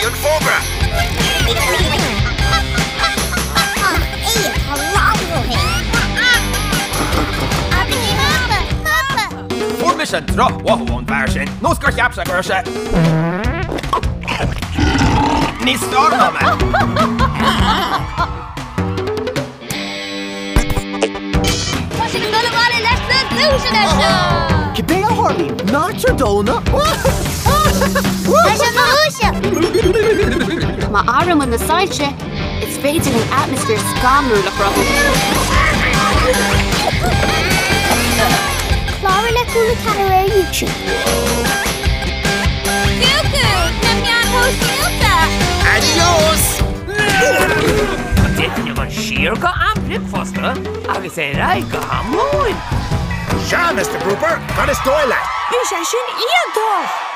yn fågra. Voor me zijn terug, wat gewoon waar zijn. Nog kan je op zijn kursen. Niet stormen, man. Was ik wel een les illusion en zo. Je bent al Harvey, not your donut. Dat is een illusion. Maar Aram on the side check, it's fading in atmosphere scammer la brother. Clara le cwle caraway YouTube. Goku, nam yan ho silta. Adios. Dit je van sheer go aan blikvasten. Agus rai go aan mooi. Ja, Mr. Grouper, kan is toilet. Is hij zijn eer toch?